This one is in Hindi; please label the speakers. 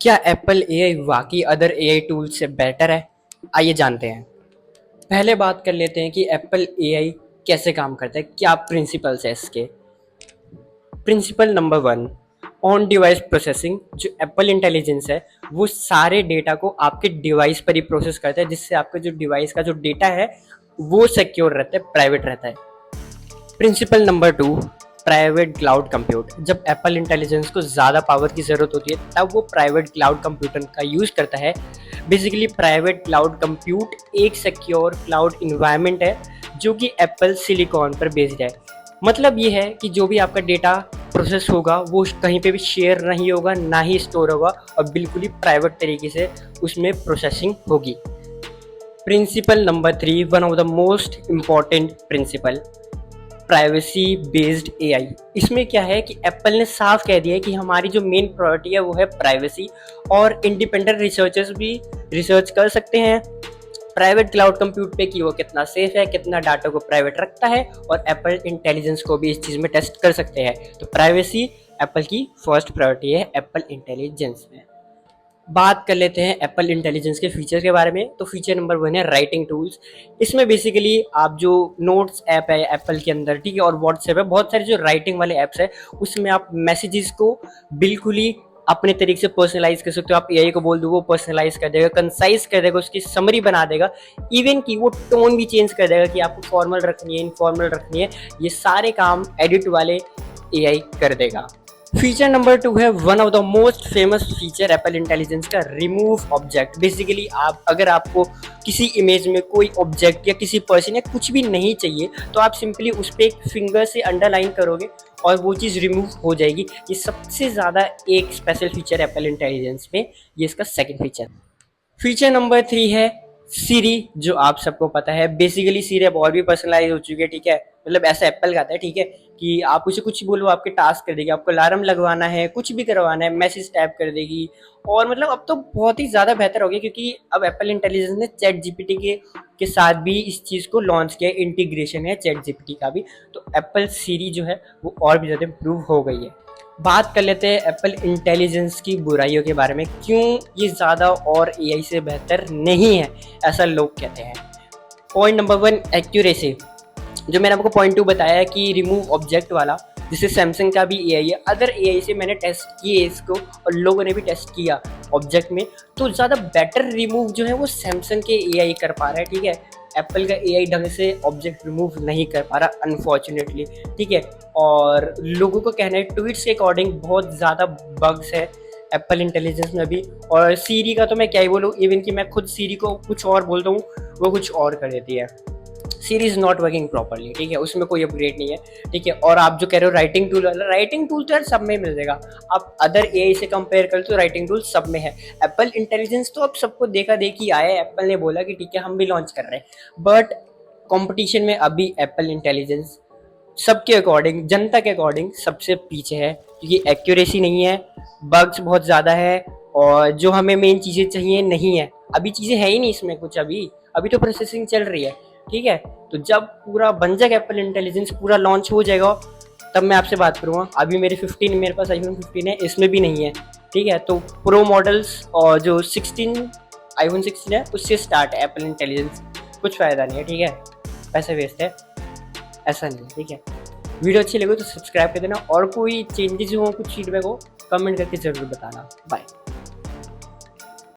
Speaker 1: क्या एप्पल एआई वाकई अदर एआई टूल से बेटर है? आइए जानते हैं। पहले बात कर लेते हैं कि एप्पल एआई कैसे काम करता है, क्या प्रिंसिपल्स है इसके। Principle number one, on device processing. जो एप्पल इंटेलिजेंस है वो सारे डेटा को आपके डिवाइस पर ही प्रोसेस करता है, जिससे आपके जो डिवाइस का जो डेटा है वो सिक्योर रहता है, प्राइवेट रहता है। Principle number two, private cloud compute. जब एप्पल इंटेलिजेंस को ज़्यादा पावर की ज़रूरत होती है तब वो प्राइवेट क्लाउड कंप्यूटर का यूज़ करता है। बेसिकली प्राइवेट क्लाउड कंप्यूट एक सिक्योर क्लाउड इन्वायरमेंट है जो कि एप्पल सिलिकॉन पर बेस्ड है। मतलब ये है कि जो भी आपका डेटा प्रोसेस होगा वो कहीं पे भी शेयर नहीं होगा, ना ही स्टोर होगा, और बिल्कुल ही प्राइवेट तरीके से उसमें प्रोसेसिंग होगी। Principle number three, one of the most important principal, privacy based AI. इसमें क्या है कि एप्पल ने साफ कह दिया है कि हमारी जो मेन प्रायोरिटी है वो है प्राइवेसी, और इंडिपेंडेंट रिसर्चर्स भी रिसर्च कर सकते हैं प्राइवेट क्लाउड कंप्यूट पे कि वो कितना सेफ है, कितना डाटा को प्राइवेट रखता है, और एप्पल इंटेलिजेंस को भी इस चीज़ में टेस्ट कर सकते हैं। तो प्राइवेसी एप्पल की फर्स्ट प्रायोरिटी है एप्पल इंटेलिजेंस में। बात कर लेते हैं एप्पल इंटेलिजेंस के फीचर के बारे में। तो फीचर नंबर वन है राइटिंग टूल्स। इसमें बेसिकली आप जो नोट्स ऐप है एप्पल के अंदर, ठीक है, और व्हाट्सएप है, बहुत सारे जो राइटिंग वाले ऐप्स है उसमें आप मैसेजेस को बिल्कुल ही अपने तरीके से पर्सनलाइज कर सकते हो। आप एआई को बोल दो, वो पर्सनलाइज कर देगा, कंसाइज कर देगा, उसकी समरी बना देगा, इवन कि वो टोन भी चेंज कर देगा कि आपको फॉर्मल रखनी है, इनफॉर्मल रखनी है। ये सारे काम एडिट वाले एआई कर देगा। फीचर नंबर टू है one of the most famous feature Apple intelligence का, रिमूव ऑब्जेक्ट। बेसिकली आप अगर आपको किसी इमेज में कोई ऑब्जेक्ट या किसी पर्सन या कुछ भी नहीं चाहिए तो आप सिंपली उस पर एक फिंगर से अंडरलाइन करोगे और वो चीज़ रिमूव हो जाएगी। ये सबसे ज़्यादा एक स्पेशल फीचर एप्पल इंटेलिजेंस में, ये इसका second feature. Feature number three है सीरी, जो आप सबको पता है। बेसिकली सीरी अब और भी पर्सनलाइज हो चुकी है, ठीक है। मतलब ऐसा एप्पल का आता है, ठीक है, कि आप उसे कुछ बोलो आपके टास्क कर देगी, आपको अलार्म लगवाना है, कुछ भी करवाना है, मैसेज टाइप कर देगी। और मतलब अब तो बहुत ही ज़्यादा बेहतर हो गया, क्योंकि अब एप्पल इंटेलिजेंस ने चैट जीपीटी के साथ भी इस चीज़ को लॉन्च किया, इंटीग्रेशन है चैट जीपीटी का भी। तो एप्पल सीरी जो है वो और भी ज़्यादा इम्प्रूव हो गई है। बात कर लेते हैं एप्पल इंटेलिजेंस की बुराइयों के बारे में, क्यों ये ज़्यादा और एआई से बेहतर नहीं है ऐसा लोग कहते हैं। Point number one, accuracy. जो मैंने आपको पॉइंट टू बताया कि रिमूव ऑब्जेक्ट वाला, जिससे सैमसंग का भी एआई है। अदर एआई से मैंने टेस्ट किए इसको और लोगों ने भी टेस्ट किया ऑब्जेक्ट में, तो ज़्यादा बेटर रिमूव जो है वो सैमसंग के एआई कर पा रहा है, ठीक है। एप्पल का एआई ढंग से ऑब्जेक्ट रिमूव नहीं कर पा रहा अनफॉर्चुनेटली, ठीक है। और लोगों को कहना है ट्वीट्स के अकॉर्डिंग बहुत ज़्यादा बग्स है एप्पल इंटेलिजेंस में भी। और सीरी का तो मैं क्या ही बोलूँ, इवन कि मैं खुद सीरी को कुछ और बोलता हूँ वो कुछ और कर देती है। सीरी इज नॉट वर्किंग प्रॉपरली, ठीक है, उसमें कोई अपग्रेड नहीं है, ठीक है। और आप जो कह रहे हो राइटिंग टूल वाला, राइटिंग टूल तो यार सब में मिल जाएगा। आप अदर एआई से कंपेयर कर तो राइटिंग टूल सब में है। एप्पल इंटेलिजेंस तो अब सबको देखा देखी आया है, एप्पल ने बोला कि ठीक है हम भी लॉन्च कर रहे हैं, बट कंपटीशन में अभी एप्पल इंटेलिजेंस सबके अकॉर्डिंग, जनता के अकॉर्डिंग सबसे पीछे है, क्योंकि एक्यूरेसी नहीं है, बग्स बहुत ज़्यादा है, और जो हमें मेन चीज़ें चाहिए नहीं है। अभी चीज़ें है ही नहीं इसमें कुछ, अभी अभी तो प्रोसेसिंग चल रही है, ठीक है। तो जब पूरा बन जाएगा एप्पल इंटेलिजेंस, पूरा लॉन्च हो जाएगा, तब मैं आपसे बात करूँगा। अभी मेरे पास आईफोन 15 है, इसमें भी नहीं है, ठीक है। तो प्रो मॉडल्स और जो 16 आईफोन 16 है उससे स्टार्ट है एप्पल इंटेलिजेंस। कुछ फ़ायदा नहीं है, ठीक है, पैसे वेस्ट है, ऐसा नहीं है, ठीक है। वीडियो अच्छी लगे तो सब्सक्राइब कर देना, और कोई चेंजेस हो, कुछ फीडबैक हो, कमेंट करके ज़रूर बताना। बाय।